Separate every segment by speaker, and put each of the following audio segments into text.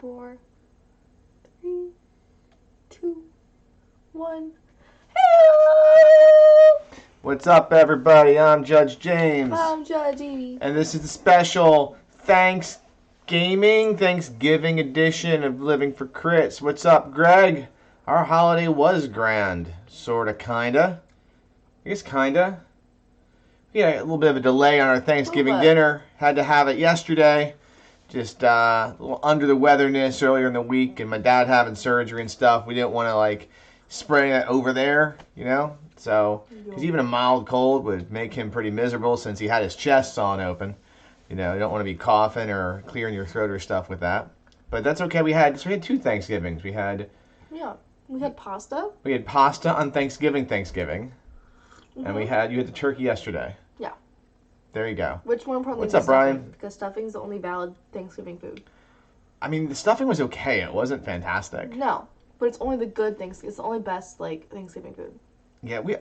Speaker 1: 4, 3, 2, 1. Hello!
Speaker 2: What's up, everybody? I'm Judge James.
Speaker 1: I'm Judge Amy.
Speaker 2: And this is the special Thanksgiving edition of Living for Crits. What's up, Greg? Our holiday was grand. Sorta, kinda. I guess kinda. We had a little bit of a delay on our Thanksgiving dinner. Had to have it yesterday. Just a little under the weatherness earlier in the week, and my dad having surgery and stuff. We didn't want to spread it over there, So, because even a mild cold would make him pretty miserable since he had his chest sawn open. You don't want to be coughing or clearing your throat or stuff with that. But that's okay. We had 2 Thanksgivings. We had
Speaker 1: pasta.
Speaker 2: We had pasta on Thanksgiving,
Speaker 1: Mm-hmm.
Speaker 2: and you had the turkey yesterday.
Speaker 1: Yeah.
Speaker 2: There you go.
Speaker 1: Which one probably?
Speaker 2: What's up, Brian?
Speaker 1: Because stuffing's the only valid Thanksgiving food.
Speaker 2: I mean, the stuffing was okay. It wasn't fantastic.
Speaker 1: No, but it's only the good things. It's the only best Thanksgiving food.
Speaker 2: Yeah, we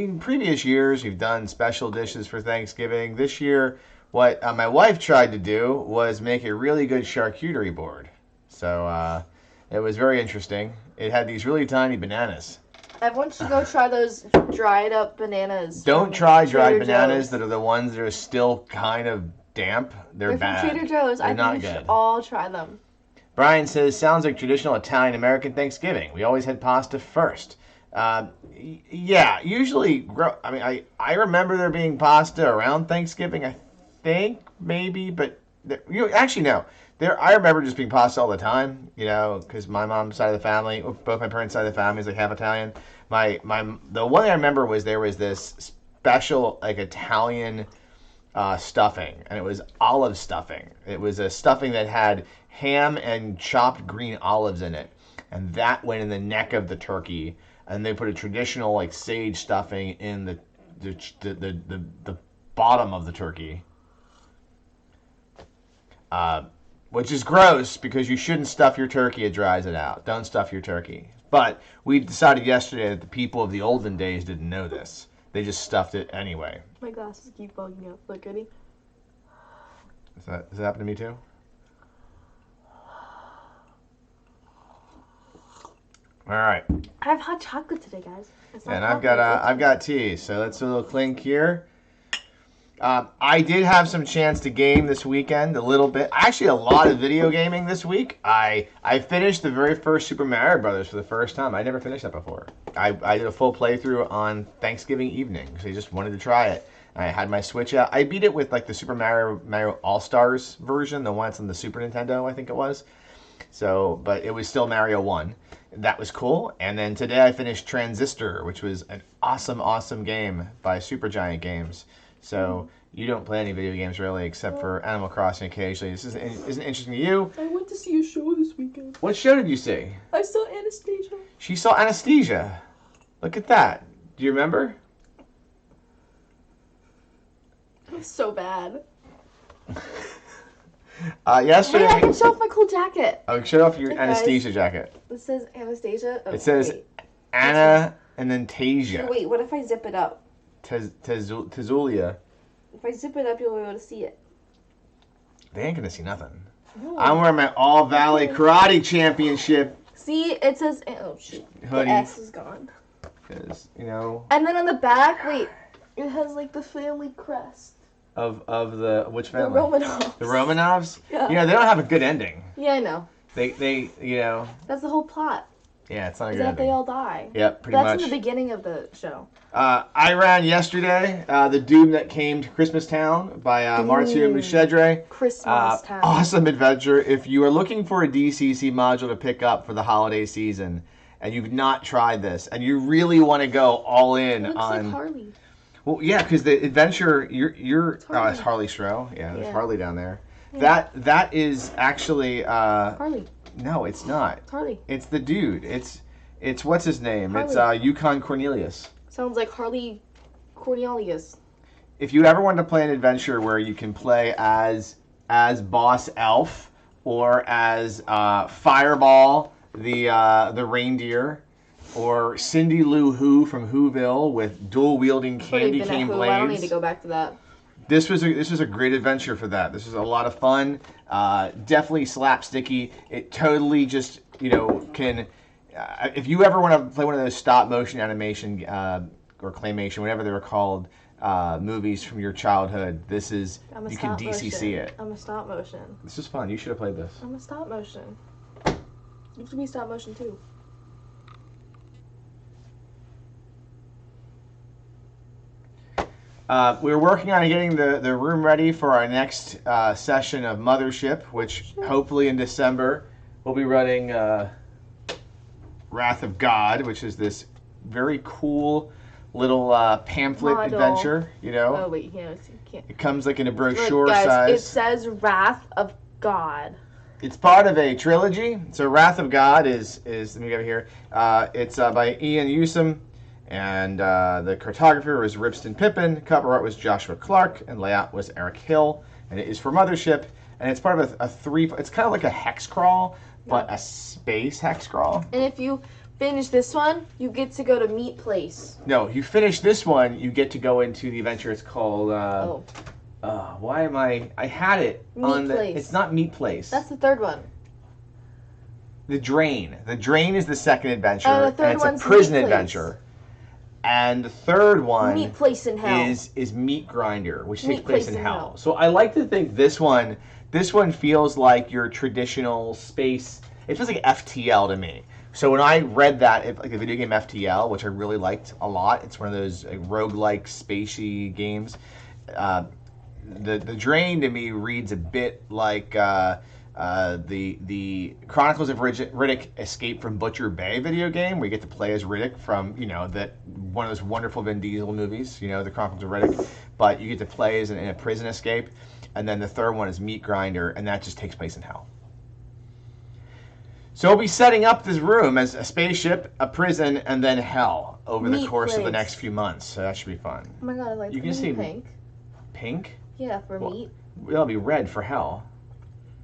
Speaker 2: in previous years we've done special dishes for Thanksgiving. This year, what my wife tried to do was make a really good charcuterie board. So it was very interesting. It had these really tiny bananas.
Speaker 1: Everyone should go try those dried up bananas.
Speaker 2: Don't try dried
Speaker 1: Trader
Speaker 2: bananas
Speaker 1: Joe's.
Speaker 2: that are the ones that are still kind of damp. They're bad.
Speaker 1: From Trader Joe's.
Speaker 2: They're
Speaker 1: I
Speaker 2: not
Speaker 1: think we
Speaker 2: good.
Speaker 1: should all try them.
Speaker 2: Brian says, sounds like traditional Italian-American Thanksgiving. We always had pasta first. Yeah, usually, I remember there being pasta around Thanksgiving, I think, maybe, but, actually, no. I remember just being pasta all the time, because my mom's side of the family, both my parents' side of the family is half Italian. The one thing I remember was there was this special, Italian stuffing, and it was olive stuffing. It was a stuffing that had ham and chopped green olives in it, and that went in the neck of the turkey. And they put a traditional sage stuffing in the bottom of the turkey, which is gross because you shouldn't stuff your turkey. It dries it out. Don't stuff your turkey. But we decided yesterday that the people of the olden days didn't know this. They just stuffed it anyway.
Speaker 1: My glasses keep fogging up. Look, ready?
Speaker 2: Does that happen to me too? All right.
Speaker 1: I have hot chocolate today, guys.
Speaker 2: And I've got tea. So let's do a little clink here. I did have some chance to game this weekend a little bit. Actually, a lot of video gaming this week. I finished the very first Super Mario Brothers for the first time. I never finished that before. I did a full playthrough on Thanksgiving evening because I just wanted to try it. I had my Switch out. I beat it with the Super Mario All-Stars version, the one that's on the Super Nintendo, I think it was. So, but it was still Mario 1. That was cool. And then today I finished Transistor, which was an awesome, awesome game by Supergiant Games. So you don't play any video games really, except for Animal Crossing occasionally. This isn't interesting to you.
Speaker 1: I went to see a show this weekend.
Speaker 2: What show did you see?
Speaker 1: I saw Anastasia.
Speaker 2: She saw Anastasia. Look at that. Do you remember?
Speaker 1: It was so bad.
Speaker 2: Yesterday.
Speaker 1: Hey, I can show off my cool jacket.
Speaker 2: Oh, show off your
Speaker 1: Hey,
Speaker 2: Anastasia jacket.
Speaker 1: It says Anastasia. Oh,
Speaker 2: It says
Speaker 1: wait.
Speaker 2: Anna and then Tasia.
Speaker 1: Wait, what if I zip it up?
Speaker 2: Tezulia.
Speaker 1: If I zip it up, you'll be able to see it.
Speaker 2: They ain't gonna see nothing.
Speaker 1: No.
Speaker 2: I'm wearing my All Valley Karate Championship.
Speaker 1: See, it says, oh shoot,
Speaker 2: Hoodie.
Speaker 1: the S is gone.
Speaker 2: Because,
Speaker 1: And then on the back, wait, it has the family crest.
Speaker 2: Of the, which family?
Speaker 1: The Romanovs.
Speaker 2: The Romanovs?
Speaker 1: Yeah.
Speaker 2: They don't have a good ending.
Speaker 1: Yeah, I know.
Speaker 2: They
Speaker 1: That's the whole plot.
Speaker 2: Yeah, it's not a
Speaker 1: Is
Speaker 2: good
Speaker 1: that
Speaker 2: ending.
Speaker 1: they all die.
Speaker 2: Yep, pretty
Speaker 1: That's
Speaker 2: much.
Speaker 1: in the beginning of the show.
Speaker 2: I ran yesterday, The Doom That Came to Christmas Town by Marcio Mushedre.
Speaker 1: Christmas Town.
Speaker 2: Awesome adventure. If you are looking for a DCC module to pick up for the holiday season, and you've not tried this, and you really want to go all in
Speaker 1: It looks
Speaker 2: on...
Speaker 1: like Harley.
Speaker 2: Well, yeah, because the adventure, it's
Speaker 1: Harley.
Speaker 2: it's Harley Stroh. Yeah, there's
Speaker 1: Yeah.
Speaker 2: Harley down there.
Speaker 1: Yeah.
Speaker 2: That is actually...
Speaker 1: Harley.
Speaker 2: No, it's not.
Speaker 1: It's Harley.
Speaker 2: It's the dude. It's what's his name?
Speaker 1: Harley.
Speaker 2: It's Yukon Cornelius.
Speaker 1: Sounds like Harley Cornelius.
Speaker 2: If you ever want to play an adventure where you can play as Boss Elf or as Fireball, the reindeer, or Cindy Lou Who from Whoville with dual wielding candy cane blades.
Speaker 1: I don't need to go back to that.
Speaker 2: This was a great adventure for that. This was a lot of fun. Definitely slapsticky. It totally just, can. If you ever want to play one of those stop motion animation or claymation, whatever they were called, movies from your childhood, this is, you can DCC it.
Speaker 1: I'm a stop motion.
Speaker 2: This is fun. You should have played this.
Speaker 1: I'm a stop motion. You have to be stop motion too.
Speaker 2: We're working on getting the room ready for our next session of Mothership, which hopefully in December we'll be running Wrath of God, which is this very cool little pamphlet
Speaker 1: Model.
Speaker 2: adventure.
Speaker 1: Oh wait, you can't.
Speaker 2: It comes like in a brochure
Speaker 1: Look, guys,
Speaker 2: size.
Speaker 1: it says Wrath of God.
Speaker 2: It's part of a trilogy. So Wrath of God is let me go here. It's by Ian Newsom. And the cartographer was Ribston Pippin, cover art was Joshua Clark, and layout was Eric Hill. And it is for Mothership, and it's part of a three. It's kind of like a hex crawl, but a space hex crawl.
Speaker 1: And if you finish this one, you get to go to Meat Place.
Speaker 2: No, you finish this one, you get to go into the adventure. It's called. Why am I? I had it on
Speaker 1: Meat Place.
Speaker 2: It's not Meat Place.
Speaker 1: That's the third one.
Speaker 2: The Drain. The Drain is the second adventure,
Speaker 1: the third
Speaker 2: and it's a
Speaker 1: one's
Speaker 2: prison
Speaker 1: Meat Place.
Speaker 2: adventure. And the third one
Speaker 1: Meat Place in Hell.
Speaker 2: is Meat Grinder, which takes
Speaker 1: Meat
Speaker 2: place
Speaker 1: Place
Speaker 2: in
Speaker 1: in
Speaker 2: hell.
Speaker 1: Hell.
Speaker 2: So I like to think this one feels like your traditional space. It feels like FTL to me. So when I read that, like the video game FTL, which I really liked a lot, it's one of those roguelike spacey games. The Drain to me reads a bit like the Chronicles of Riddick Escape from Butcher Bay video game, where you get to play as Riddick from, that one of those wonderful Vin Diesel movies, the Chronicles of Riddick, but you get to play as in a prison escape. And then the third one is Meat Grinder, and that just takes place in hell. So we'll be setting up this room as a spaceship, a prison, and then hell over the course of the next few months. So that should be fun.
Speaker 1: Oh my god, I like
Speaker 2: You can see
Speaker 1: pink.
Speaker 2: Pink?
Speaker 1: Yeah, for meat.
Speaker 2: It'll be red for hell.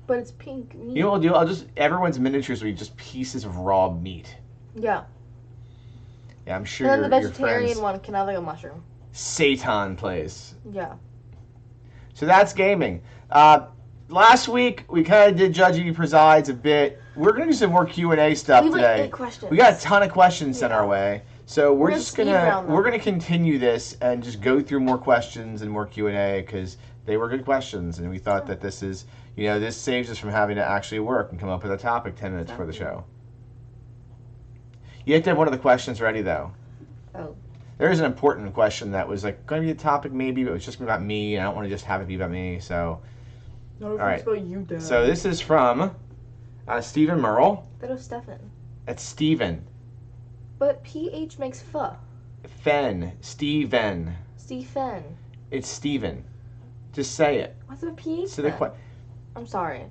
Speaker 1: But it's pink meat.
Speaker 2: You know what I'll do? Everyone's miniatures will be just pieces of raw meat.
Speaker 1: Yeah.
Speaker 2: Yeah, I'm sure.
Speaker 1: And then the
Speaker 2: your
Speaker 1: vegetarian
Speaker 2: friends,
Speaker 1: one can have like a mushroom.
Speaker 2: Satan plays.
Speaker 1: Yeah.
Speaker 2: So that's gaming. Last week we kind of did Judgy Presides a bit. We're gonna do some more Q&A stuff
Speaker 1: We have
Speaker 2: today.
Speaker 1: like 8 questions.
Speaker 2: We got a ton of questions sent our way, so we're just
Speaker 1: speed round them.
Speaker 2: we're gonna continue this and just go through more questions and more Q&A because they were good questions, and we thought that this is this saves us from having to actually work and come up with a topic 10 minutes for the show. You have to have one of the questions ready though.
Speaker 1: Oh.
Speaker 2: There is an important question that was like going to be a topic maybe, but it was just about me, and I don't want to just have it be about me. So,
Speaker 1: No,
Speaker 2: right.
Speaker 1: it's about you, Dad.
Speaker 2: So this is from Stephen Merle.
Speaker 1: That was Stefan.
Speaker 2: That's Steven.
Speaker 1: But PH makes pho.
Speaker 2: Steven.
Speaker 1: Stephen.
Speaker 2: It's Steven. Just say it.
Speaker 1: What's a PH
Speaker 2: So
Speaker 1: then? I'm sorry.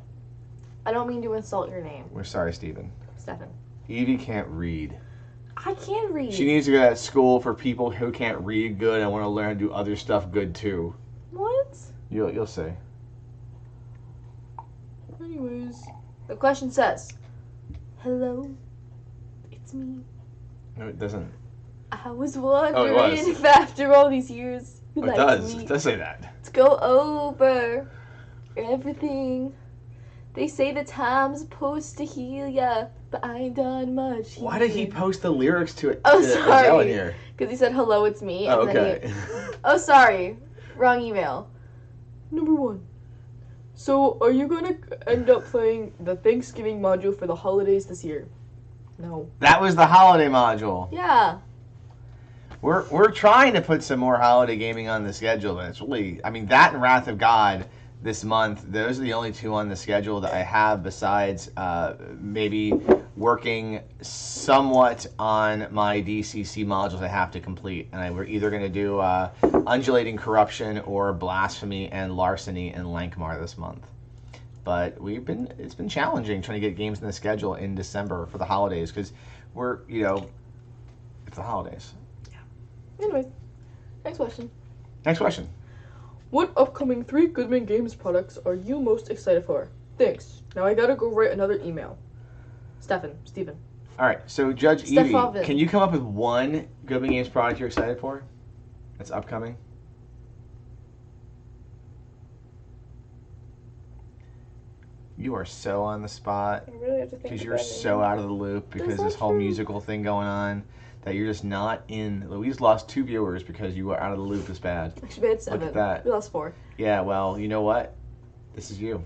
Speaker 1: I don't mean to insult your name.
Speaker 2: We're sorry, Steven.
Speaker 1: Stefan.
Speaker 2: Evie can't read.
Speaker 1: I can read.
Speaker 2: She needs to go to that school for people who can't read good and want to learn to do other stuff good too.
Speaker 1: What?
Speaker 2: You'll see.
Speaker 1: Anyways. The question says, hello, it's me.
Speaker 2: No, it doesn't.
Speaker 1: I was wondering
Speaker 2: was.
Speaker 1: if after all these years you'd
Speaker 2: It
Speaker 1: like
Speaker 2: does.
Speaker 1: me
Speaker 2: It does say that.
Speaker 1: to go over everything. They say the time's supposed to heal ya, but I ain't done much.
Speaker 2: Why did he post the lyrics to it?
Speaker 1: Oh,
Speaker 2: to
Speaker 1: sorry.
Speaker 2: Adele in here?
Speaker 1: Because he said, hello, it's me.
Speaker 2: Oh,
Speaker 1: and then
Speaker 2: okay.
Speaker 1: he... Oh, sorry. Wrong email. Number 1. So, are you going to end up playing the Thanksgiving module for the holidays this year? No.
Speaker 2: That was the holiday module.
Speaker 1: Yeah.
Speaker 2: We're trying to put some more holiday gaming on the schedule, but it's really, that and Wrath of God this month, those are the only 2 on the schedule that I have besides maybe working somewhat on my DCC modules I have to complete. And we're either going to do Undulating Corruption or Blasphemy and Larceny and Lankmar this month. But it's been challenging trying to get games in the schedule in December for the holidays because we're, it's the holidays.
Speaker 1: Anyway, next question.
Speaker 2: Next question.
Speaker 1: What upcoming 3 Goodman Games products are you most excited for? Thanks. Now I gotta go write another email. Steven.
Speaker 2: All right, so Judge
Speaker 1: Stefan.
Speaker 2: Evie, can you come up with one Goodman Games product you're excited for that's upcoming? You are so on the spot
Speaker 1: I really have to think
Speaker 2: because
Speaker 1: about
Speaker 2: you're
Speaker 1: it.
Speaker 2: so out of the loop because
Speaker 1: not
Speaker 2: this whole
Speaker 1: true.
Speaker 2: musical thing going on that you're just not in. Louise lost 2 viewers because you were out of the loop this bad.
Speaker 1: Actually, we had 7.
Speaker 2: Look at that.
Speaker 1: We lost 4.
Speaker 2: Yeah, well, you know what? This is you.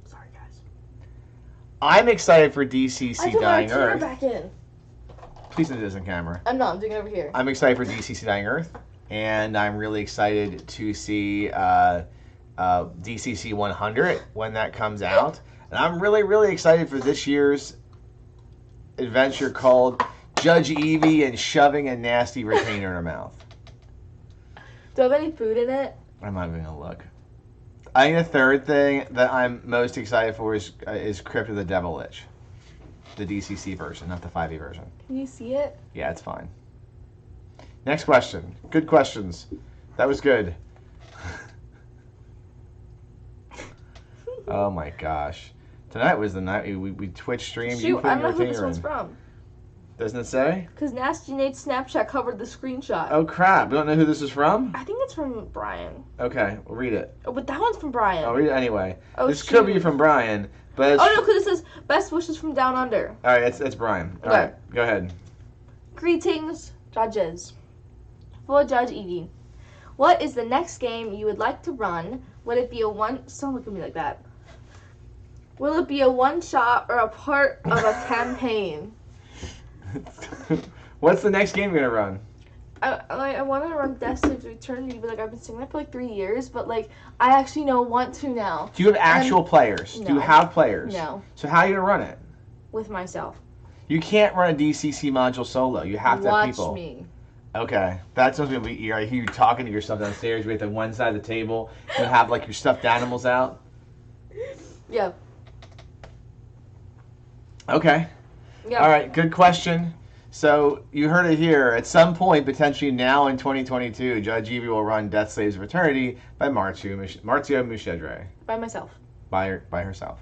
Speaker 1: Sorry, guys.
Speaker 2: I'm excited for DCC
Speaker 1: I put my
Speaker 2: Dying
Speaker 1: camera
Speaker 2: Earth.
Speaker 1: back in.
Speaker 2: Please don't do this on camera.
Speaker 1: I'm not. I'm doing it over here.
Speaker 2: I'm excited for DCC Dying Earth, and I'm really excited to see DCC 100 when that comes out. And I'm really, really excited for this year's adventure called Judge Evie and shoving a nasty retainer in her mouth.
Speaker 1: Do I have any food in it?
Speaker 2: I'm not even gonna look. I think the third thing that I'm most excited for is Crypt of the Devil Lich, the DCC version, not the 5e version.
Speaker 1: Can you see it?
Speaker 2: Yeah, it's fine. Next question. Good questions. That was good. Oh my gosh. Tonight was the night we Twitch streamed.
Speaker 1: Shoot,
Speaker 2: You put
Speaker 1: I don't know
Speaker 2: your
Speaker 1: who this
Speaker 2: retainer
Speaker 1: one's
Speaker 2: in.
Speaker 1: from.
Speaker 2: Doesn't it say?
Speaker 1: Because Nasty Nate's Snapchat covered the screenshot.
Speaker 2: Oh crap. We don't know who this is from?
Speaker 1: I think it's from Brian.
Speaker 2: Okay, we'll read it.
Speaker 1: Oh, but that one's from Brian.
Speaker 2: I'll read it anyway.
Speaker 1: Oh,
Speaker 2: This could be
Speaker 1: shoot.
Speaker 2: from Brian, but it's...
Speaker 1: Oh no, because it says best wishes from down under.
Speaker 2: Alright, it's Brian.
Speaker 1: Okay.
Speaker 2: Alright, go ahead.
Speaker 1: Greetings, judges. For Judge Evie, what is the next game you would like to run? Would it be a one? Don't look at me like that. Will it be a one shot or a part of a campaign?
Speaker 2: What's the next game you're gonna run?
Speaker 1: I want to run Destiny's Return, but like I've been saying that for like 3 years, but like I actually want to now.
Speaker 2: Do you have actual players? Do you
Speaker 1: no.
Speaker 2: have players?
Speaker 1: No.
Speaker 2: So how are you gonna run it?
Speaker 1: With myself.
Speaker 2: You can't run a DCC module solo. You have to have people.
Speaker 1: Watch me.
Speaker 2: Okay, that's supposed to be. I hear you talking to yourself downstairs. We at the one side of the table. You have like your stuffed animals out.
Speaker 1: Yeah.
Speaker 2: Okay.
Speaker 1: Yeah.
Speaker 2: All right. Good question. So you heard it here. At some point, potentially now in 2022, Judge Evie will run Death Slaves of Eternity by Marzio Mushedre
Speaker 1: By myself.
Speaker 2: by herself.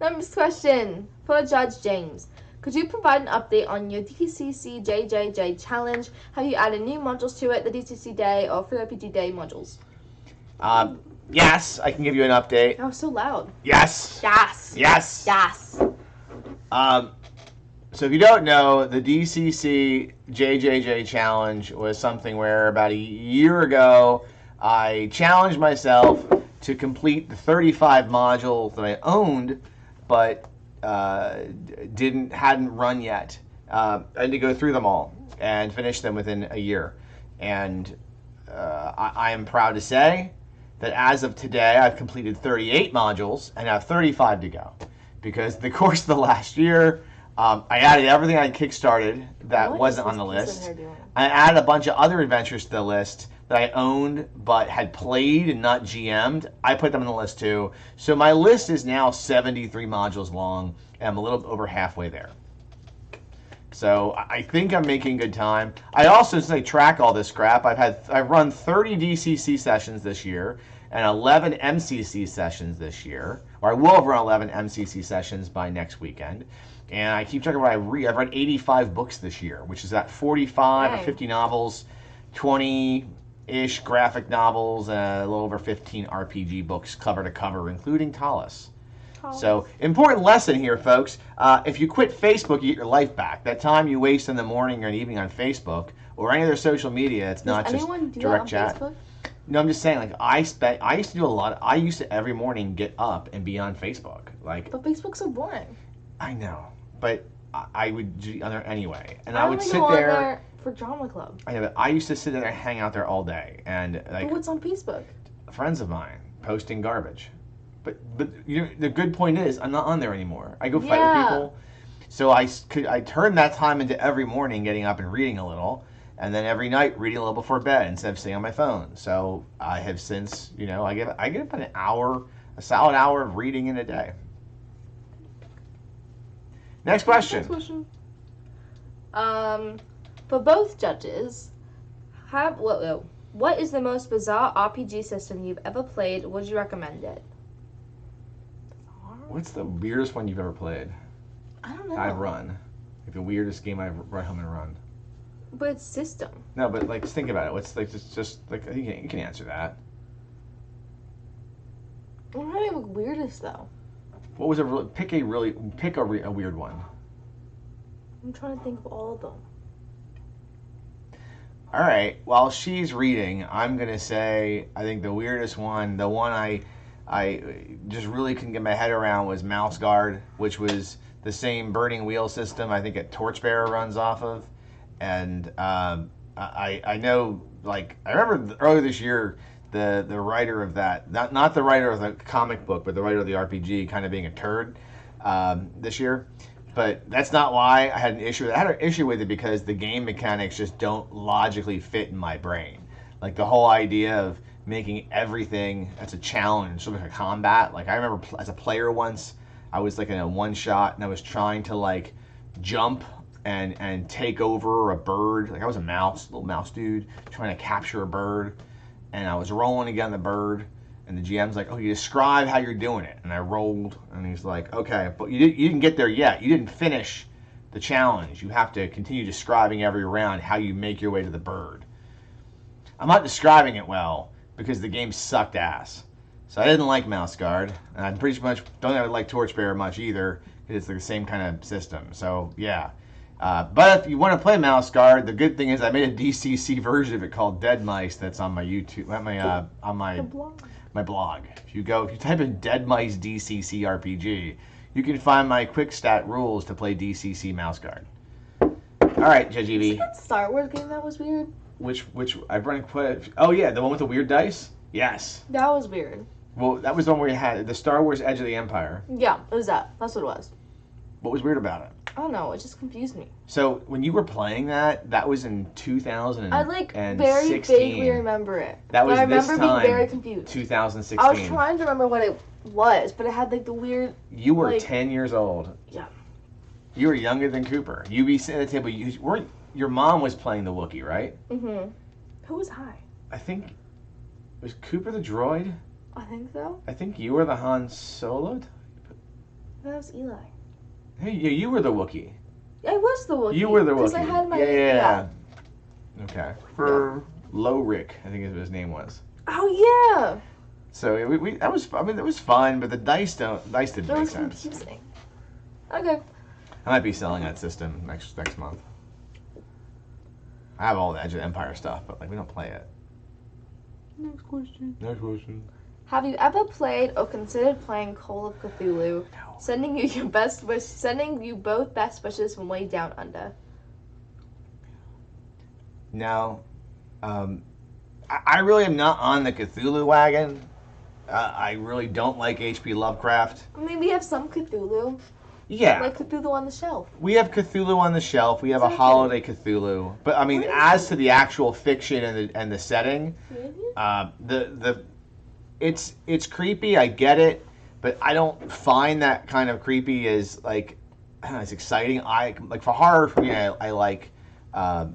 Speaker 1: Next question for Judge James. Could you provide an update on your DCC JJJ challenge? Have you added new modules to it, the DCC Day or Free RPG Day modules?
Speaker 2: Yes, I can give you an update.
Speaker 1: That was so loud.
Speaker 2: Yes.
Speaker 1: Yes.
Speaker 2: Yes.
Speaker 1: Yes.
Speaker 2: So if you don't know, the DCC JJJ challenge was something where about a year ago, I challenged myself to complete the 35 modules that I owned, but hadn't run yet. I had to go through them all and finish them within a year. And I am proud to say that as of today, I've completed 38 modules and have 35 to go. Because the course of the last year, I added everything I kickstarted that wasn't on the list. I added a bunch of other adventures to the list that I owned but had played and not GM'd. I put them on the list too. So my list is now 73 modules long, and I'm a little over halfway there. So I think I'm making good time. I also, since I track all this crap, I've run 30 DCC sessions this year and 11 MCC sessions this year. Or I will have run 11 MCC sessions by next weekend. And I keep track of what I read. I've read 85 books this year, which is at 45 or 50 novels, 20-ish graphic novels, and a little over 15 RPG books cover to cover, including Tallis. So, important lesson here, folks. If you quit Facebook, you get your life back. That time you waste in the morning or evening on Facebook or any other social media, it's not just direct chat.
Speaker 1: Facebook?
Speaker 2: No, I'm just saying, like, I used to do a lot. I used to every morning get up and be on Facebook. Like,
Speaker 1: But Facebook's so boring.
Speaker 2: I know, but I would be on there anyway, and
Speaker 1: I
Speaker 2: I would
Speaker 1: only
Speaker 2: sit
Speaker 1: go on
Speaker 2: there
Speaker 1: for drama club.
Speaker 2: I know, but I used to sit there and hang out there all day, and like
Speaker 1: But what's on Facebook?
Speaker 2: friends of mine posting garbage. But you know, the good point is I'm not on there anymore. I go fight with people, so I turn that time into every morning getting up and reading a little, and then every night reading a little before bed instead of sitting on my phone. So I have since, you know, I get about an hour, a solid hour of reading in a day. Next question.
Speaker 1: For both judges, what is the most bizarre RPG system you've ever played? Would you recommend it?
Speaker 2: What's the weirdest one you've ever played?
Speaker 1: I don't know.
Speaker 2: I've run. Like the weirdest game I've run home and run.
Speaker 1: But it's system.
Speaker 2: No, but like, just think about it. What's like just like you can answer that.
Speaker 1: I'm trying to think weirdest though.
Speaker 2: What was a weird one.
Speaker 1: I'm trying to think of all of them.
Speaker 2: All right. While she's reading, I'm gonna say I think the weirdest one, the one I just really couldn't get my head around was Mouse Guard, which was the same burning wheel system I think a Torchbearer runs off of, and I know like I remember earlier this year the writer of that, not the writer of the comic book, but the writer of the RPG kind of being a turd this year. But that's not why I had an issue. I had an issue with it because the game mechanics just don't logically fit in my brain. Like the whole idea of making everything that's a challenge, sort of like a combat. Like I remember as a player once, I was like in a one shot and I was trying to like jump and take over a bird. Like I was a little mouse dude, trying to capture a bird, and I was rolling again the bird. And the GM's like, "Oh, you describe how you're doing it." And I rolled, and he's like, "Okay, but you didn't get there yet. You didn't finish the challenge. You have to continue describing every round how you make your way to the bird." I'm not describing it well because the game sucked ass. So I didn't like Mouse Guard, and I pretty much don't ever like Torchbearer much either because it's like the same kind of system. So yeah. But if you want to play Mouse Guard, the good thing is I made a DCC version of it called Dead Mice. That's on my YouTube, on my blog. If you type in Dead Mice DCC RPG, you can find my quick stat rules to play DCC Mouse Guard. All right, Judge Evie.
Speaker 1: Is that Star Wars game that was weird?
Speaker 2: Which I've run quite. Oh yeah, the one with the weird dice. Yes.
Speaker 1: That was weird.
Speaker 2: Well, that was the one where you had the Star Wars Edge of the Empire.
Speaker 1: Yeah, it was that. That's what it was.
Speaker 2: What was weird about it?
Speaker 1: I don't know. It just confused me.
Speaker 2: So when you were playing that was in 2016.
Speaker 1: I very vaguely remember it.
Speaker 2: That was
Speaker 1: I remember
Speaker 2: this time,
Speaker 1: being very confused.
Speaker 2: 2016.
Speaker 1: I was trying to remember what it was, but it had like the weird.
Speaker 2: You were 10 years old.
Speaker 1: Yeah.
Speaker 2: You were younger than Cooper. You be sitting at the table. Your mom was playing the Wookiee, right?
Speaker 1: Mhm. Who was high?
Speaker 2: I think was Cooper the droid.
Speaker 1: I think so.
Speaker 2: I think you were the Han Solo.
Speaker 1: That was Eli.
Speaker 2: Hey, you were the Wookiee.
Speaker 1: I was the Wookiee.
Speaker 2: You were the Wookiee.
Speaker 1: Because I had my
Speaker 2: yeah. Okay. For Lowrick, I think is what his name was.
Speaker 1: Oh yeah.
Speaker 2: So that was it was fun, but the dice didn't make sense.
Speaker 1: That was confusing. Okay.
Speaker 2: I might be selling that system next month. I have all the Edge of the Empire stuff, but like we don't play it.
Speaker 1: Next question.
Speaker 2: Next question.
Speaker 1: Have you ever played or considered playing Call of Cthulhu?
Speaker 2: No.
Speaker 1: Sending you both best wishes from way down under.
Speaker 2: No. I really am not on the Cthulhu wagon. I really don't like H.P. Lovecraft.
Speaker 1: I mean, we have some Cthulhu.
Speaker 2: Yeah.
Speaker 1: Like Cthulhu on the shelf.
Speaker 2: We have Cthulhu on the shelf. We have a holiday Cthulhu. But I mean, as to the actual fiction and the setting, it's creepy. I get it, but I don't find that kind of creepy as like as exciting. I like for horror for me. I like. I've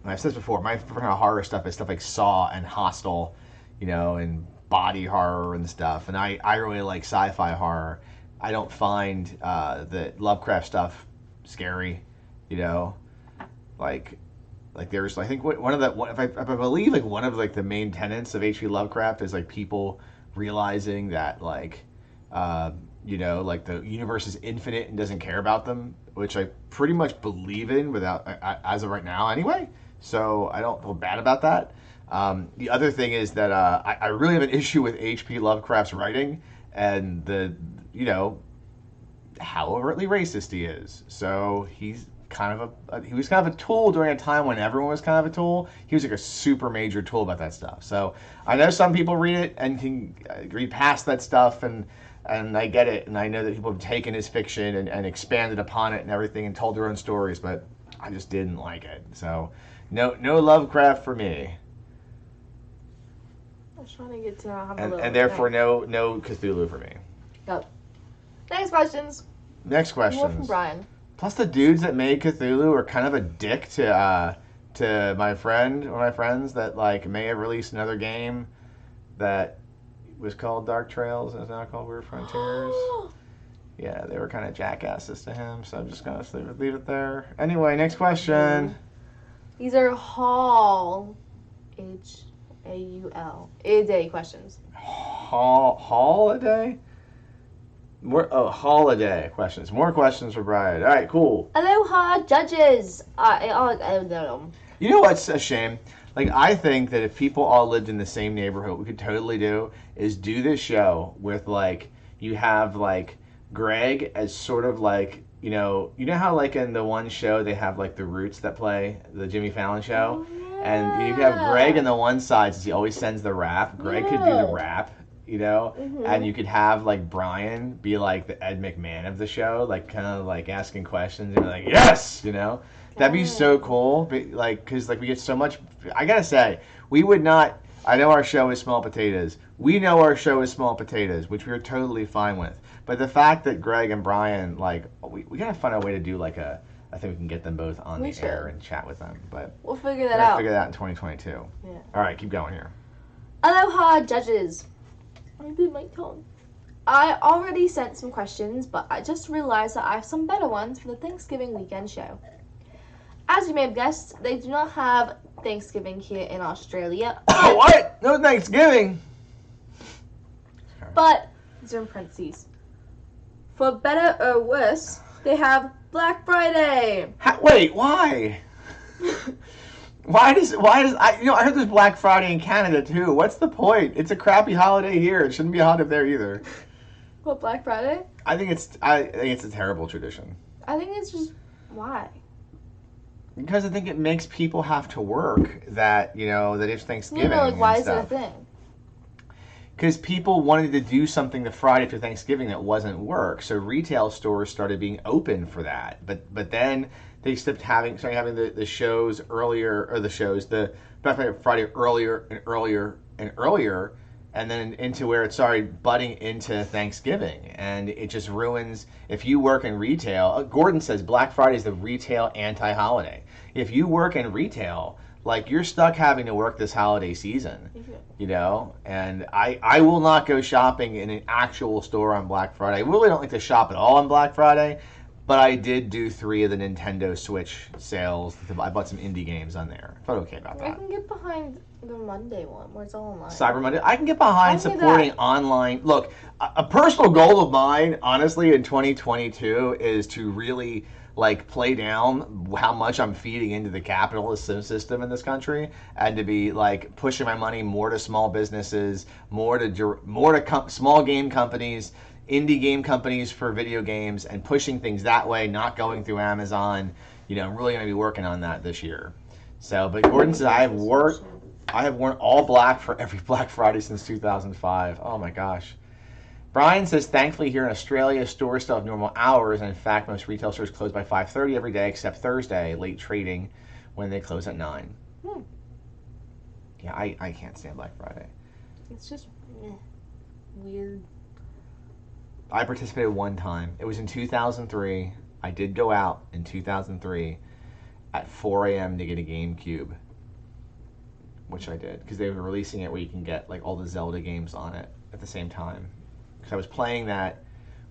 Speaker 2: said this before. My favorite horror stuff is stuff like Saw and Hostel, and body horror and stuff. And I really like sci-fi horror. I don't find the Lovecraft stuff scary, like there's I think one of the if I believe like one of like the main tenets of H.P. Lovecraft is like people realizing that like like the universe is infinite and doesn't care about them, which I pretty much believe in without as of right now anyway. So I don't feel bad about that. The other thing is that I really have an issue with H.P. Lovecraft's writing and how overtly racist he is. So he's he was kind of a tool during a time when everyone was kind of a tool. He was like a super major tool about that stuff. So I know some people read it and can read past that stuff, and I get it, and I know that people have taken his fiction and expanded upon it and everything and told their own stories, but I just didn't like it. So no Lovecraft for me.
Speaker 1: I was trying to get to have a
Speaker 2: and therefore no Cthulhu for me.
Speaker 1: Yep. Next questions.
Speaker 2: Next questions.
Speaker 1: More from Brian.
Speaker 2: Plus, the dudes that made Cthulhu are kind of a dick to one of my friends that like may have released another game that was called Dark Trails and is now called Weird Frontiers. Yeah, they were kind of jackasses to him, so I'm just gonna leave it there. Anyway, next question.
Speaker 1: These are Hall, H-A-U-L, A-Day questions.
Speaker 2: holiday? Holiday questions. More questions for Brian. All right, cool.
Speaker 1: Aloha, judges. I don't know.
Speaker 2: You know what's a shame? Like, I think that if people all lived in the same neighborhood, what we could totally do is do this show with, like, you have, like, Greg as sort of like, you know how, like, in the one show they have, like, the Roots that play, the Jimmy Fallon show?
Speaker 1: Oh,
Speaker 2: And you have Greg on the one side since he always sends the rap. Greg could do the rap, and you could have, like, Brian be, like, the Ed McMahon of the show, like, kind of, like, asking questions and be like, yes, That'd be so cool, like, because, like, we get so much. I gotta say, we would not. I know our show is small potatoes. We know our show is small potatoes, which we're totally fine with. But the fact that Greg and Brian, like, we gotta find a way to do, like, I think we can get them both on the air and chat with them. But
Speaker 1: we'll figure that out.
Speaker 2: Figure that out in 2022.
Speaker 1: Yeah.
Speaker 2: All right, keep going here.
Speaker 1: Aloha, judges. Maybe my tone. I already sent some questions, but I just realized that I have some better ones for the Thanksgiving weekend show. As you may have guessed, they do not have Thanksgiving here in Australia.
Speaker 2: What? No Thanksgiving?
Speaker 1: But, these are in parentheses. For better or worse, they have Black Friday.
Speaker 2: Wait, why? Why does I heard there's Black Friday in Canada too. What's the point? It's a crappy holiday here. It shouldn't be a holiday there either.
Speaker 1: What, Black Friday?
Speaker 2: I think it's a terrible tradition.
Speaker 1: I think it's just why?
Speaker 2: Because I think it makes people have to work that it's Thanksgiving.
Speaker 1: Like, why is it a thing?
Speaker 2: Because people wanted to do something the Friday after Thanksgiving that wasn't work, so retail stores started being open for that. But then they started having the shows earlier, or the Black Friday earlier and earlier and earlier, and then into where it started butting into Thanksgiving, and it just ruins. If you work in retail, Gordon says Black Friday is the retail anti-holiday. If you work in retail, like, you're stuck having to work this holiday season, and I will not go shopping in an actual store on Black Friday. I really don't like to shop at all on Black Friday, but I did do 3 of the Nintendo Switch sales. I bought some indie games on there. I felt okay about that.
Speaker 1: I can get behind the Monday one where it's all online.
Speaker 2: Cyber Monday. I can get behind supporting online. Look, a personal goal of mine, honestly, in 2022 is to really, like, play down how much I'm feeding into the capitalist system in this country, and to be, like, pushing my money more to small businesses, more to small game companies, indie game companies for video games, and pushing things that way, not going through Amazon. I'm really going to be working on that this year. So, but Gordon says I have worn all black for every Black Friday since 2005. Oh my gosh. Brian says, thankfully here in Australia, stores still have normal hours, and in fact, most retail stores close by 5:30 every day, except Thursday, late trading, when they close at 9. Yeah, I can't stand Black Friday.
Speaker 1: It's just weird.
Speaker 2: I participated one time. It was in 2003. I did go out in 2003 at 4 a.m. to get a GameCube, which I did, because they were releasing it where you can get, like, all the Zelda games on it at the same time. Because I was playing that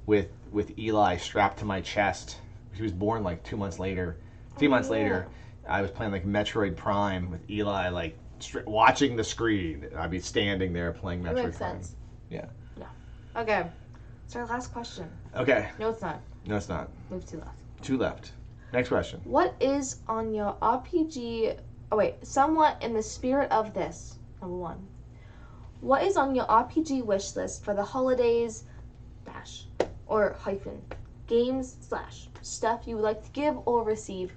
Speaker 2: with Eli strapped to my chest. He was born like 2 months later. 3 months later, I was playing, like, Metroid Prime with Eli, like, watching the screen. I'd be standing there playing Metroid Prime. That makes sense. Yeah.
Speaker 1: Okay. It's our last question.
Speaker 2: Okay.
Speaker 1: No, it's not.
Speaker 2: No, it's not.
Speaker 1: We have 2 left.
Speaker 2: 2 left. Next question.
Speaker 1: What is on your RPG... Oh, wait. Somewhat in the spirit of this. Number 1. What is on your RPG wish list for the holidays, - or - games / stuff you would like to give or receive, ?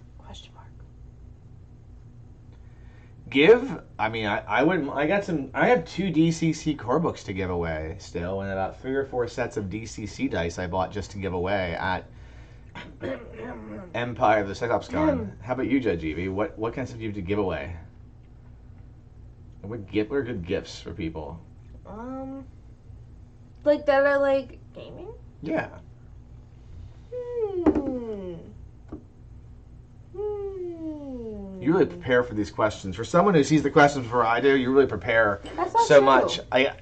Speaker 2: Give? I mean, I wouldn't. I have 2 DCC core books to give away still, and about 3 or 4 sets of DCC dice I bought just to give away at Empire of the Cyclops Con. How about you, Judge Evie? What kind of stuff do you have to give away? What are good gifts for people?
Speaker 1: Like, that are, like, gaming?
Speaker 2: Yeah. You really prepare for these questions. For someone who sees the questions before I do, you really prepare so much. I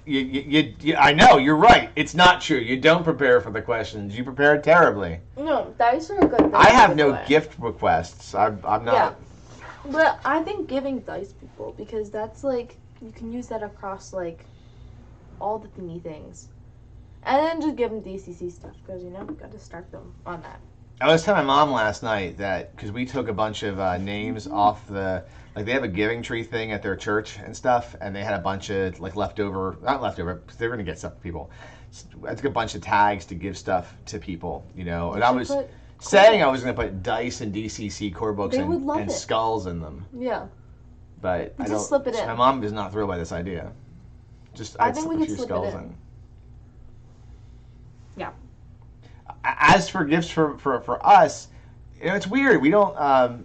Speaker 2: know, you're right. It's not true. You don't prepare for the questions. You prepare terribly.
Speaker 1: No, dice are a good thing.
Speaker 2: I have no gift requests. I'm not.
Speaker 1: Yeah. But I think giving dice people, because that's, like, you can use that across, like, all the thingy things. And then just give them DCC stuff because, got to start them on that.
Speaker 2: I was telling my mom last night that because we took a bunch of names off like they have a giving tree thing at their church and stuff, and they had a bunch of like not leftover, because they were gonna get stuff to people. I took a bunch of tags to give stuff to people, and I was saying I was gonna put dice and DCC core books and skulls in them.
Speaker 1: Yeah.
Speaker 2: But I don't.
Speaker 1: Slip it in.
Speaker 2: My mom is not thrilled by this idea.
Speaker 1: I think we could slip it in. Yeah.
Speaker 2: As for gifts for us, it's weird. We don't.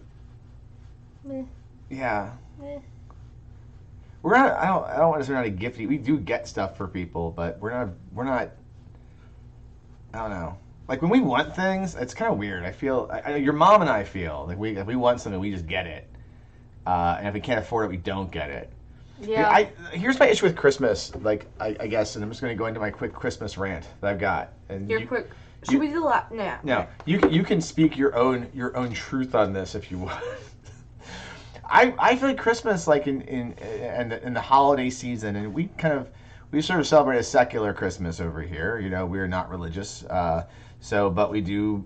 Speaker 1: Meh.
Speaker 2: Yeah.
Speaker 1: Meh.
Speaker 2: We're not. I don't want to say we're not a gifty. We do get stuff for people, but we're not. I don't know. Like when we want things, it's kind of weird. I feel your mom and I feel like if we want something, we just get it, and if we can't afford it, we don't get it.
Speaker 1: Yeah.
Speaker 2: Here's my issue with Christmas. Like I guess, and I'm just going to go into my quick Christmas rant that I've got. And
Speaker 1: quick. Should we do the last? Nah.
Speaker 2: No, you can speak your own truth on this if you want. I feel like Christmas, like in the holiday season, and we sort of celebrate a secular Christmas over here. We're not religious, but we do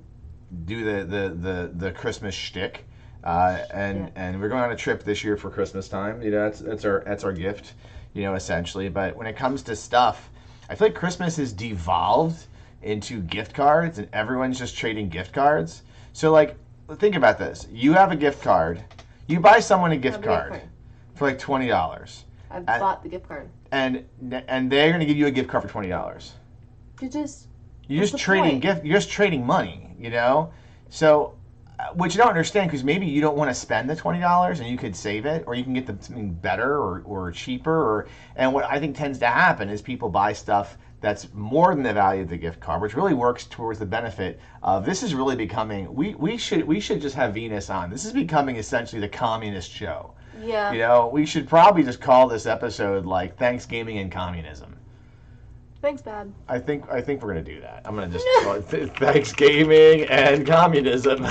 Speaker 2: the Christmas shtick, and we're going on a trip this year for Christmas time. That's our gift, essentially. But when it comes to stuff, I feel like Christmas has devolved into gift cards, and everyone's just trading gift cards. So like, think about this: you have a gift card. You buy someone a gift card for like $20.
Speaker 1: I've bought the gift card.
Speaker 2: And they're going to give you a gift card for $20. You're just trading money, So, which you don't understand because maybe you don't want to spend the $20 and you could save it, or you can get something better or cheaper. And what I think tends to happen is people buy stuff that's more than the value of the gift card, which really works towards the benefit of this is really becoming. We should just have Venus on. This is becoming essentially the communist show.
Speaker 1: Yeah.
Speaker 2: We should probably just call this episode like Thanksgiving and Communism.
Speaker 1: Thanks, Bab.
Speaker 2: I think we're gonna do that. I'm gonna just call it Thanksgiving and Communism.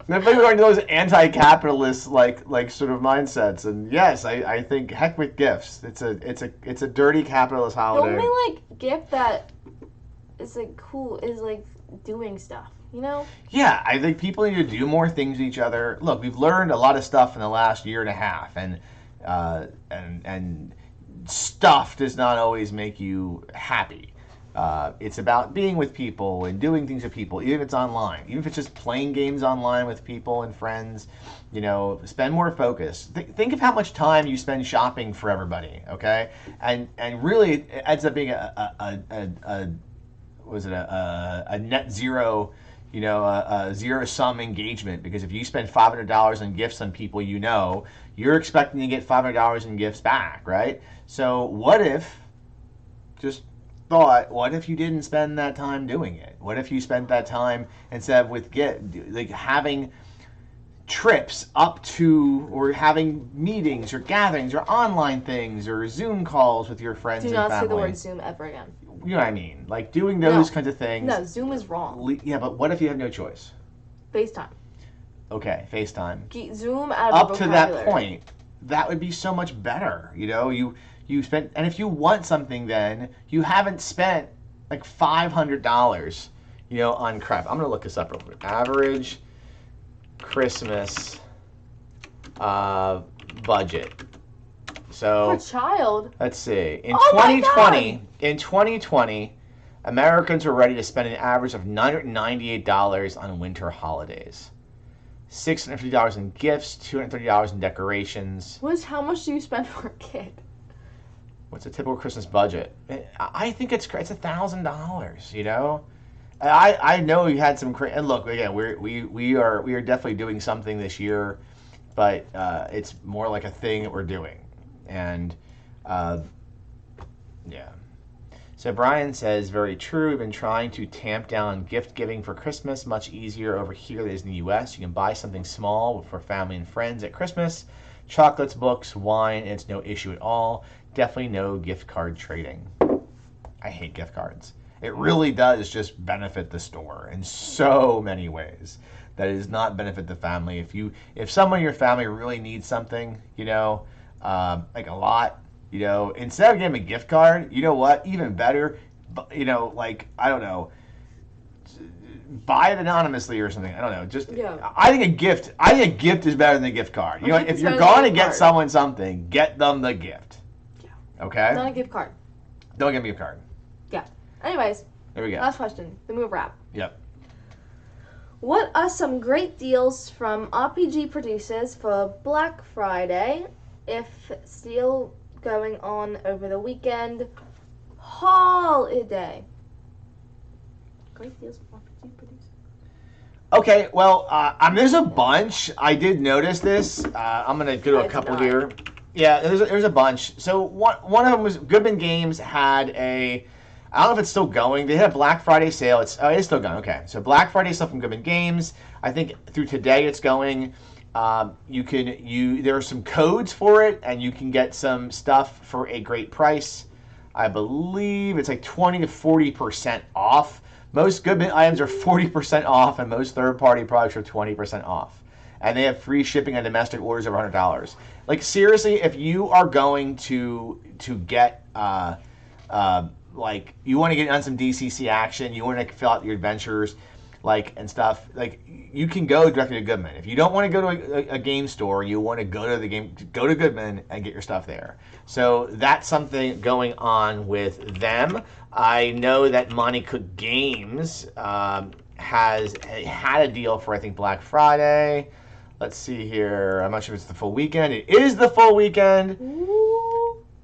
Speaker 2: Then we're going to those anti-capitalist like sort of mindsets, and yes, I think heck with gifts. It's a dirty capitalist holiday.
Speaker 1: The only gift that is cool is doing stuff.
Speaker 2: Yeah, I think people need to do more things with each other. Look, we've learned a lot of stuff in the last year and a half, and stuff does not always make you happy. It's about being with people and doing things with people, even if it's online, even if it's just playing games online with people and friends. Spend more focus. Think of how much time you spend shopping for everybody, okay? And really, it ends up being a net zero, a zero-sum engagement, because if you spend $500 on gifts on people you're expecting to get $500 in gifts back, right? So what if you didn't spend that time doing it? What if you spent that time instead of having trips up to, or having meetings or gatherings or online things or Zoom calls with your friends and family?
Speaker 1: Do not say the word Zoom ever again.
Speaker 2: You know what I mean? Like doing those kinds of things.
Speaker 1: No, Zoom is wrong.
Speaker 2: Yeah, but what if you have no choice?
Speaker 1: FaceTime.
Speaker 2: Okay, FaceTime.
Speaker 1: Zoom out of
Speaker 2: up to that point, that would be so much better. You spent, and if you want something, then you haven't spent like $500, on crap. I'm gonna look this up real quick. Average Christmas budget. So
Speaker 1: for a child.
Speaker 2: Let's see. In 2020, Americans were ready to spend an average of $998 on winter holidays. $650 in gifts, $230 in decorations.
Speaker 1: How much do you spend for a kid?
Speaker 2: What's a typical Christmas budget? I think it's $1,000. I know you had some and look, again, we are definitely doing something this year, but it's more like a thing that we're doing, and yeah. So Brian says, very true. We've been trying to tamp down gift giving for Christmas. Much easier over here than it is in the U.S. You can buy something small for family and friends at Christmas. Chocolates, books, wine, and it's no issue at all. Definitely no gift card trading. I hate gift cards. It really does just benefit the store in so many ways that it does not benefit the family. If someone in your family really needs something, like a lot, You know, instead of getting a gift card, you know what? Even better, you know, like I don't know, buy it anonymously or something. I don't know. Just I think a gift. I think a gift is better than a gift card. You know, if you're going to get someone something, get them the gift. Yeah. Okay.
Speaker 1: Not a gift card.
Speaker 2: Don't give me a card.
Speaker 1: Yeah. Anyways.
Speaker 2: There we go.
Speaker 1: Last question. Then we'll wrap.
Speaker 2: Yep.
Speaker 1: What are some great deals from RPG producers for Black Friday, if still going on over the weekend holiday? Great deals from RPG producers.
Speaker 2: Okay, well, there's a bunch. I did notice this. I'm gonna go to a couple here. Yeah, there's a bunch. So one of them was Goodman Games had a. I don't know if it's still going. They had a Black Friday sale. It's still going. Okay, so Black Friday stuff from Goodman Games. I think through today it's going. There are some codes for it, and you can get some stuff for a great price. I believe it's like 20 to 40% off. Most Goodman items are 40% off, and most third-party products are 20% off. And they have free shipping on domestic orders over $100. Like seriously, if you are going to get like you want to get on some DCC action, you want to fill out your adventures, like and stuff, like you can go directly to Goodman. If you don't want to go to a game store, you want to go to Goodman and get your stuff there. So that's something going on with them. I know that Monte Cook Games has had a deal for I think Black Friday. Let's see here. I'm not sure if it's the full weekend. It is the full weekend.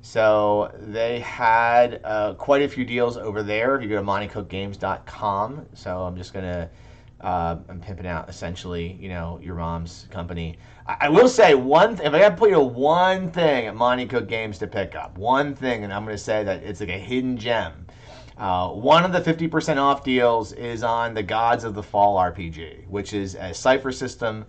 Speaker 2: So they had quite a few deals over there. If you go to montecookgames.com. So I'm just gonna I'm pimping out essentially, you know, your mom's company. I will say one thing. If I got to put you one thing at Monte Cook Games to pick up, one thing, and I'm gonna say that it's like a hidden gem. One of the 50% off deals is on the Gods of the Fall RPG, which is a Cypher System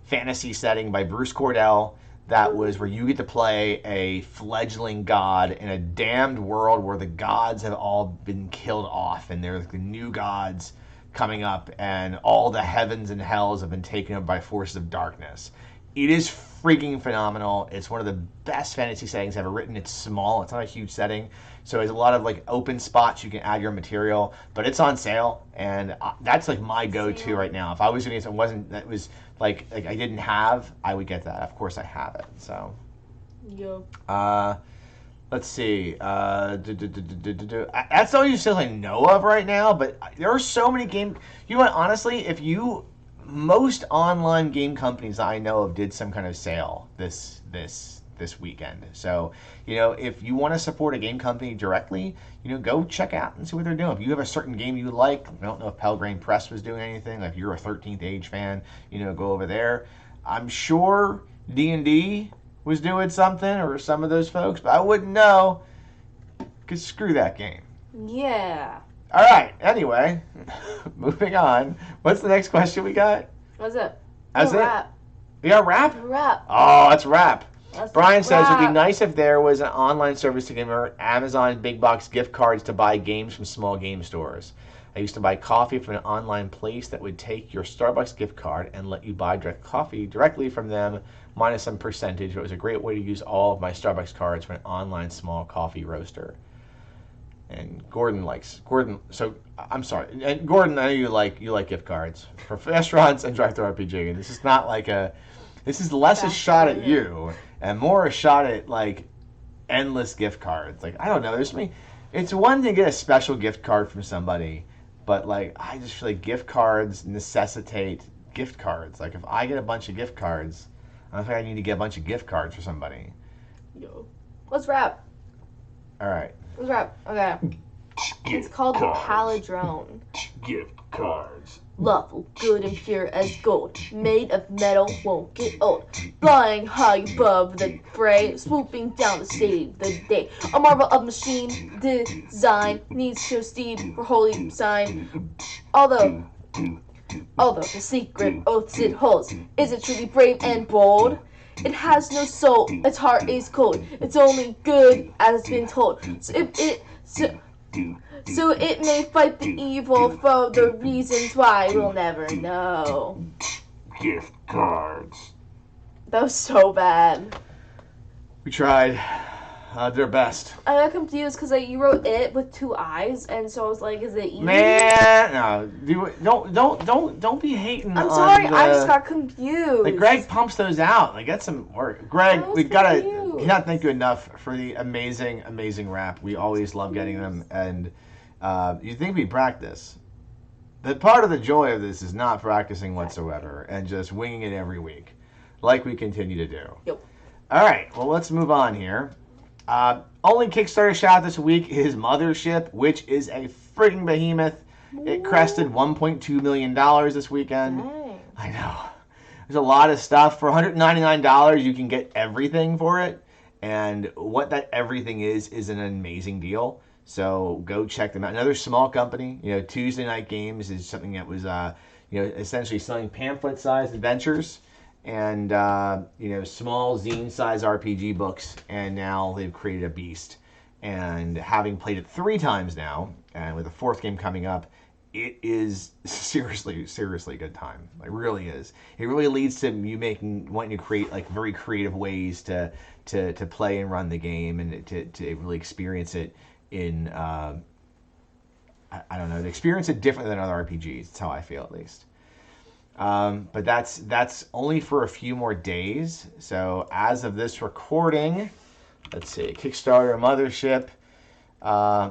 Speaker 2: fantasy setting by Bruce Cordell. That was where you get to play a fledgling god in a damned world where the gods have all been killed off, and there's the new gods coming up, and all the heavens and hells have been taken up by forces of darkness. It is freaking phenomenal. It's one of the best fantasy settings ever written. It's small. It's not a huge setting. So there's a lot of like open spots you can add your material, but it's on sale, and that's like my go-to right now. If I was doing something that was like I didn't have, I would get that. Of course I have it. So. Yeah. Let's see. That's all you still I know of right now, but there are so many games. You know what? Honestly, most online game companies I know of did some kind of sale this weekend. So, you know, if you want to support a game company directly, you know, go check out and see what they're doing. If you have a certain game you like, I don't know if Pelgrane Press was doing anything. Like if you're a 13th Age fan, you know, go over there. I'm sure D&D was doing something, or some of those folks, but I wouldn't know, because screw that game.
Speaker 1: Yeah.
Speaker 2: All right, anyway, moving on. What's the next question we got?
Speaker 1: What's it?
Speaker 2: That's it?
Speaker 1: Rap.
Speaker 2: We got rap?
Speaker 1: Rap.
Speaker 2: Oh, that's rap. Brian says it would be
Speaker 1: rap.
Speaker 2: nice if there was an online service to give Amazon big box gift cards to buy games from small game stores. I used to buy coffee from an online place that would take your Starbucks gift card and let you buy direct coffee directly from them, minus some percentage. It was a great way to use all of my Starbucks cards for an online small coffee roaster. And Gordon. So I'm sorry. And Gordon, I know you like gift cards for restaurants and drive-thru RPG. And this is not like this is less a shot at you and more a shot at like endless gift cards. Like I don't know. It's one thing to get a special gift card from somebody, but like I just feel like gift cards necessitate gift cards. Like if I get a bunch of gift cards, I don't think I need to get a bunch of gift cards for somebody.
Speaker 1: Yo. Let's rap.
Speaker 2: All right.
Speaker 1: Let's rap. Okay. It's called the Palindrome.
Speaker 2: Gift cards.
Speaker 1: Lawful, good and pure as gold, made of metal, won't get old. Flying high above the fray, swooping down to save the day. A marvel of machine design, needs to steed for holy sign. Although the secret oaths it holds, is it truly brave and bold? It has no soul, its heart is cold, it's only good as it's been told. So it may fight the evil for the reasons why we'll never know.
Speaker 2: Gift cards.
Speaker 1: That was so bad.
Speaker 2: We tried. They're best.
Speaker 1: I got confused because you wrote it with 2 eyes, and so I was like, is it E?
Speaker 2: Man, no, don't be hating.
Speaker 1: I'm sorry,
Speaker 2: on
Speaker 1: I just got confused.
Speaker 2: Like Greg pumps those out. Like get some work, Greg. We cannot thank you enough for the amazing rap. We always love getting them, and you think we practice? The part of the joy of this is not practicing whatsoever and just winging it every week, like we continue to do.
Speaker 1: Yep.
Speaker 2: All right, well let's move on here. Only Kickstarter shout this week is Mothership, which is a frigging behemoth. It crested $1.2 million this weekend.
Speaker 1: Dang.
Speaker 2: I know. There's a lot of stuff. For $199, you can get everything for it. And what that everything is an amazing deal. So go check them out. Another small company, Tuesday Night Games is something that was, essentially selling pamphlet-sized adventures and small zine-size RPG books, and now they've created a beast. And having played it 3 times now, and with a 4th game coming up, it is seriously a good time. It really is. It really leads to you wanting to create like very creative ways to play and run the game, and to really experience it in I don't know, to experience it different than other RPGs. That's how I feel, at least. But that's only for a few more days. So as of this recording, let's see, Kickstarter Mothership,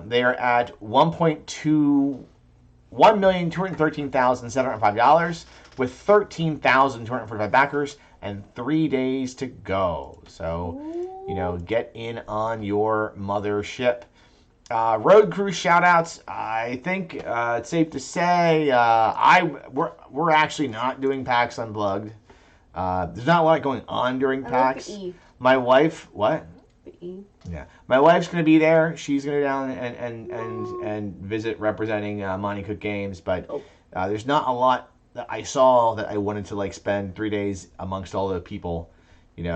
Speaker 2: they are at $1,213,705 with 13,245 backers and 3 days to go. So, get in on your Mothership. Road crew shoutouts. I think it's safe to say we're actually not doing PAX Unplugged. There's not a lot going on during PAX.
Speaker 1: Like
Speaker 2: my wife, what?
Speaker 1: E.
Speaker 2: Yeah, my wife's gonna be there. She's gonna go down and visit representing Monty Cook Games. But there's not a lot that I saw that I wanted to spend 3 days amongst all the people. It's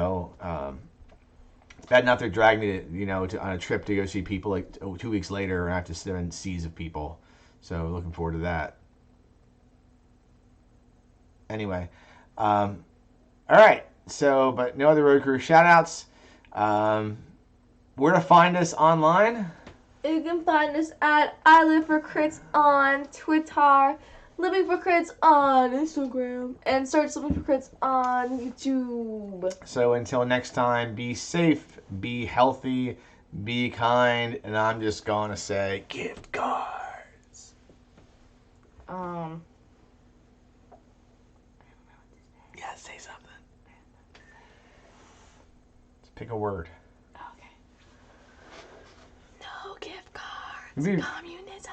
Speaker 2: bad enough they're dragging me on a trip to go see people 2 weeks later, and I have to sit in seas of people. So looking forward to that. Anyway, all right. So, but no other road crew shoutouts. Where to find us online?
Speaker 1: You can find us at I Live for Crits on Twitter, Living for Crits on Instagram, and search Living for Crits on YouTube.
Speaker 2: So until next time, be safe, be healthy, be kind, and I'm just gonna say gift cards. Yeah, say something. Just pick a word.
Speaker 1: Gift cards.
Speaker 2: Communism.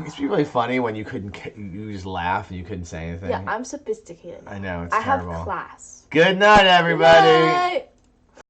Speaker 2: It's really funny when you just laugh and you couldn't say anything.
Speaker 1: Yeah, I'm sophisticated.
Speaker 2: I know, it's
Speaker 1: I
Speaker 2: terrible.
Speaker 1: have class.
Speaker 2: Good night, everybody.
Speaker 1: Good night.